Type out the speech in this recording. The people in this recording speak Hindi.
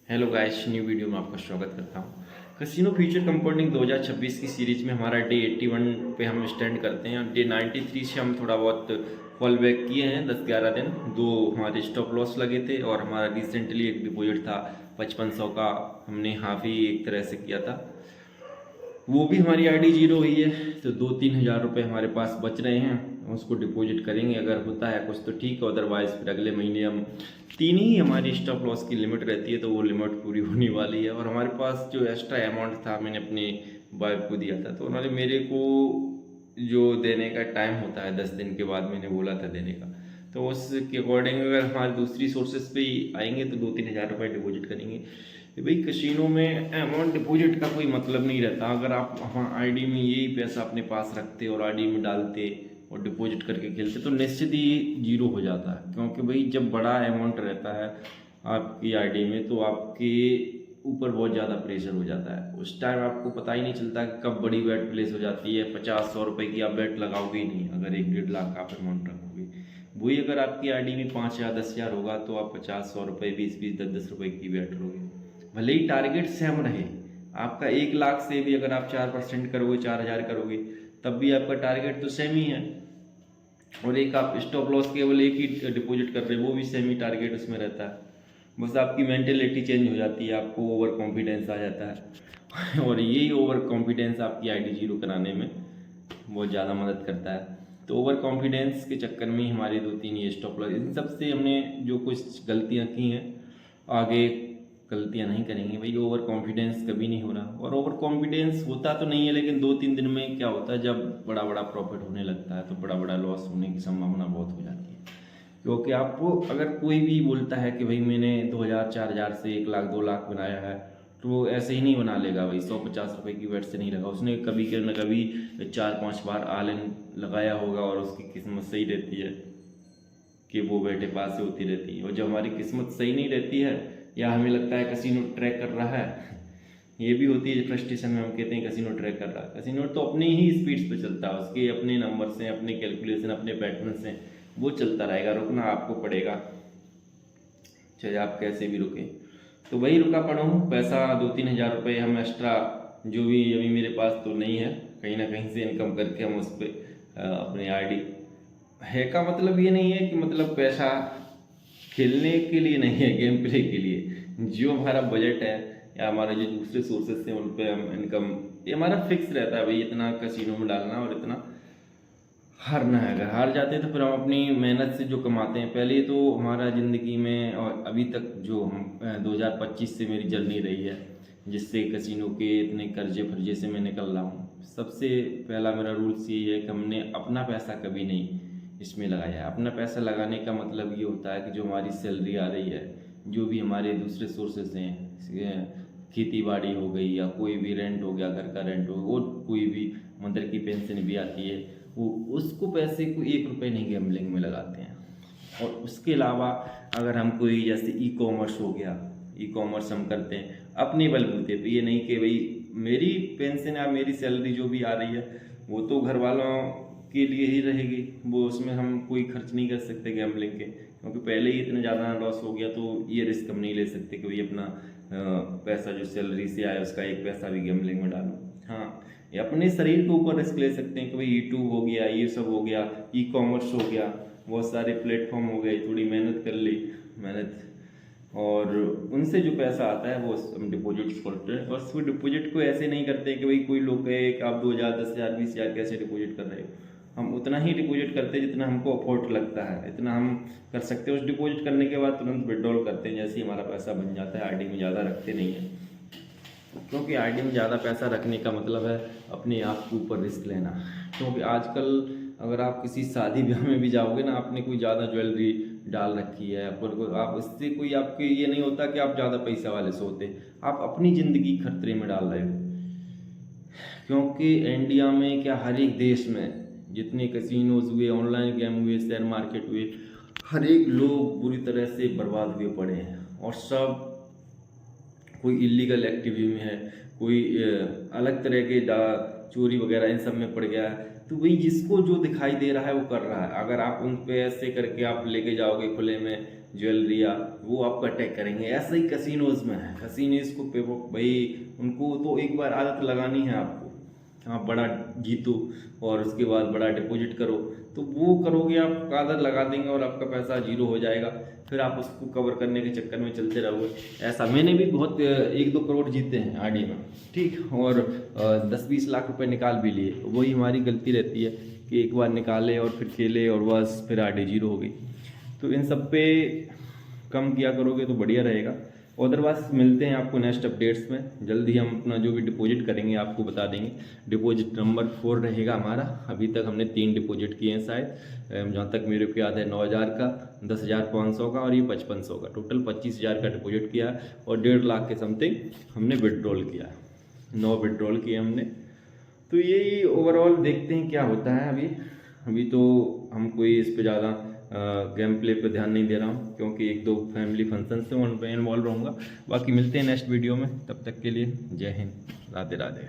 हेलो गाइस, न्यू वीडियो में आपका स्वागत करता हूँ। कसिनो फ्यूचर कंपाउंडिंग 2026 की सीरीज में हमारा डे 81 पे हम स्टैंड करते हैं। डे 93 से हम थोड़ा बहुत फॉल बैक किए हैं 10-11 दिन। दो हमारे स्टॉप लॉस लगे थे और हमारा रिसेंटली एक डिपॉजिट था 5500 का, हमने हाफ ही एक तरह से किया था। वो भी हमारी आईडी जीरो हुई है, तो 2-3 हज़ार रुपये हमारे पास बच रहे हैं, उसको डिपॉजिट करेंगे। अगर होता है कुछ तो ठीक है, अदरवाइज फिर अगले महीने हम 3 ही हमारी स्टॉप लॉस की लिमिट रहती है, तो वो लिमिट पूरी होने वाली है। और हमारे पास जो एक्स्ट्रा अमाउंट था मैंने अपनी वाइफ को दिया था, तो उन्होंने मेरे को जो देने का टाइम होता है 10 दिन के बाद मैंने बोला था देने का, तो उसके अकॉर्डिंग अगर हमारे दूसरी सोर्सेज पे ही आएंगे तो 2-3 हज़ार रुपये डिपॉजिट करेंगे। भाई कसिनो में अमाउंट डिपॉजिट का कोई मतलब नहीं रहता। अगर आप वहाँ आईडी में यही पैसा अपने पास रखते और आईडी में डालते और डिपॉजिट करके खेलते तो निश्चित ही जीरो हो जाता है। क्योंकि भाई जब बड़ा अमाउंट रहता है आपकी आईडी में तो आपके ऊपर बहुत ज़्यादा प्रेशर हो जाता है। उस टाइम आपको पता ही नहीं चलता कि कब बड़ी बेट प्लेस हो जाती है। 50-100 रुपये की आप बेट लगाओगे ही नहीं अगर 1-1.5 लाख का आप अमाउंट रखोगे। वही अगर आपकी आईडी में 5,000 10,000 होगा तो आप 50-100 रुपये 20-20 10-10 रुपये की बेट लोगे। भले ही टारगेट सेम रहे आपका, 1 लाख से भी अगर आप 4% करोगे, 4,000 करोगे, तब भी आपका टारगेट तो सेम ही है। और एक आप स्टॉप लॉस केवल एक ही डिपॉजिट कर रहे हो, वो भी सेम ही टारगेट उसमें रहता है। बस आपकी मेंटेलिटी चेंज हो जाती है, आपको ओवर कॉन्फिडेंस आ जाता है और यही ओवर कॉन्फिडेंस आपकी आईडी जीरो कराने में बहुत ज़्यादा मदद करता है। तो ओवर कॉन्फिडेंस के चक्कर में ही हमारी 2-3 ये स्टॉप लॉस, इन सब से हमने जो कुछ गलतियाँ की हैं आगे गलतियाँ नहीं करेंगे। भाई ओवर कॉन्फिडेंस कभी नहीं होना, और ओवर कॉन्फिडेंस होता तो नहीं है, लेकिन 2-3 दिन में क्या होता है जब बड़ा बड़ा प्रॉफिट होने लगता है तो बड़ा बड़ा लॉस होने की संभावना बहुत हो जाती है। क्योंकि आपको अगर कोई भी बोलता है कि भाई मैंने 2,000 4,000 से 1 लाख 2 लाख बनाया है, तो वो ऐसे ही नहीं बना लेगा। भाई 150 रुपये की बेट से नहीं लगा, उसने कभी न कभी 4-5 बार ऑल इन लगाया होगा और उसकी किस्मत सही रहती है कि वो बेटे पास से होती रहती है। और जब हमारी किस्मत सही नहीं रहती है या हमें लगता है कसिनो ट्रैक कर रहा है, ये भी होती है फ्रस्ट्रेशन में हम कहते हैं कसिनो ट्रैक कर रहा है। कसिनो तो अपनी ही स्पीड्स पे चलता है, उसके अपने नंबर से, अपने कैलकुलेशन, अपने पैटर्न से वो चलता रहेगा। रुकना आपको पड़ेगा, चाहे आप कैसे भी रुके। तो वही रुका पड़ा हूँ। पैसा 2-3 हज़ार रुपये हम एक्स्ट्रा जो भी अभी मेरे पास तो नहीं है, कहीं ना कहीं से इनकम करके हम उस पर अपनी आईडी है का मतलब ये नहीं है कि मतलब पैसा खेलने के लिए नहीं है, गेम प्ले के लिए। जो हमारा बजट है या हमारे जो दूसरे सोर्सेस हैं उन पे हम इनकम, ये हमारा फिक्स रहता है भाई, इतना कसिनो में डालना और इतना हारना है। अगर हार जाते हैं तो फिर हम अपनी मेहनत से जो कमाते हैं, पहले तो हमारा ज़िंदगी में और अभी तक जो हम 2025 से मेरी जर्नी रही है, जिससे कसिनो के इतने कर्जे फर्जे से मैं निकल रहा हूँ, सबसे पहला मेरा रूल्स ये है कि हमने अपना पैसा कभी नहीं इसमें लगाया। अपना पैसा लगाने का मतलब ये होता है कि जो हमारी सैलरी आ रही है, जो भी हमारे दूसरे सोर्सेज हैं, खेती बाड़ी हो गई या कोई भी रेंट हो गया, घर का रेंट हो गया, और कोई भी मदर की पेंशन भी आती है, वो उसको पैसे को 1 रुपये नहीं गैम्बलिंग में लगाते हैं। और उसके अलावा अगर हम कोई जैसे ई कॉमर्स हो गया, ई कॉमर्स हम करते हैं अपने बलबूते पे, ये नहीं कि भाई मेरी पेंशन या मेरी सैलरी जो भी आ रही है वो तो घर वालों के लिए ही रहेगी, वो उसमें हम कोई खर्च नहीं कर सकते गैम्बलिंग के, क्योंकि पहले ही इतना ज़्यादा लॉस हो गया। तो ये रिस्क हम नहीं ले सकते कि भाई अपना पैसा जो सैलरी से आया उसका 1 पैसा भी गैम्बलिंग में डालो। हाँ, ये अपने शरीर के ऊपर रिस्क ले सकते हैं कि भाई यूट्यूब हो गया, ये सब हो गया, ई कॉमर्स हो गया, बहुत सारे प्लेटफॉर्म हो गए, थोड़ी मेहनत कर ली, मेहनत, और उनसे जो पैसा आता है वो हम डिपॉजिट करते हैं। और फिर डिपॉजिट को ऐसे नहीं करते कि भाई कोई लोग कहे कि आप 2,000 10,000 20,000 कैसे डिपॉजिट कर रहे हो। हम उतना ही डिपॉजिट करते हैं जितना हमको अफोर्ड लगता है, इतना हम कर सकते हैं। उस डिपॉजिट करने के बाद तुरंत विड्रॉल करते हैं जैसे ही हमारा पैसा बन जाता है। आरडी में ज़्यादा रखते नहीं हैं, क्योंकि आरडी में ज़्यादा पैसा रखने का मतलब है अपने आप के ऊपर रिस्क लेना। क्योंकि आजकल अगर आप किसी शादी ब्याह में भी जाओगे ना, आपने कोई ज़्यादा ज्वेलरी डाल रखी है, पर आप इससे कोई आपके ये नहीं होता कि आप ज़्यादा पैसा वाले से होते, आप अपनी ज़िंदगी खतरे में डाल रहे हो। क्योंकि इंडिया में क्या, हर एक देश में जितने कसिनोज हुए, ऑनलाइन गेम हुए, शेयर मार्केट हुए, हर एक लोग बुरी तरह से बर्बाद हुए पड़े हैं। और सब कोई इलीगल एक्टिविटी में है, कोई अलग तरह के चोरी वगैरह इन सब में पड़ गया है। तो वही जिसको जो दिखाई दे रहा है वो कर रहा है। अगर आप उन पे ऐसे करके आप लेके जाओगे खुले में ज्वेलरिया, वो आपको अटैक करेंगे। ऐसा ही कैसीनोज में है, कैसीनोज को पे भाई उनको तो एक बार आदत लगानी है आपको, आप बड़ा जीतो और उसके बाद बड़ा डिपॉजिट करो, तो वो करोगे आप आदत लगा देंगे और आपका पैसा जीरो हो जाएगा, फिर आप उसको कवर करने के चक्कर में चलते रहोगे। ऐसा मैंने भी बहुत 1-2 करोड़ जीते हैं आरडी में, ठीक, और 10-20 लाख रुपए निकाल भी लिए। वही हमारी गलती रहती है कि एक बार निकाले और फिर खेले और बस फिर आरडी जीरो हो गई। तो इन सब पे कम किया करोगे तो बढ़िया रहेगा। अदरवाइज मिलते हैं आपको नेक्स्ट अपडेट्स में, जल्दी हम अपना जो भी डिपॉजिट करेंगे आपको बता देंगे। डिपॉजिट नंबर 4 रहेगा हमारा। अभी तक हमने 3 डिपॉजिट किए हैं शायद, जहाँ तक मेरे को याद है 9,000 का, 10,500 का और ये 5500 का, टोटल 25,000 का डिपॉजिट किया और 1.5 लाख के समथिंग हमने विड्रॉल किया, 9 विड्रॉल किए हमने। तो यही ओवरऑल देखते हैं क्या होता है। अभी तो हम कोई इस पे ज़्यादा गेम प्ले पे ध्यान नहीं दे रहा हूँ, क्योंकि 1-2 फैमिली फंक्शन से उन पे इन्वॉल्व रहूँगा। बाकी मिलते हैं नेक्स्ट वीडियो में, तब तक के लिए जय हिंद, राधे राधे।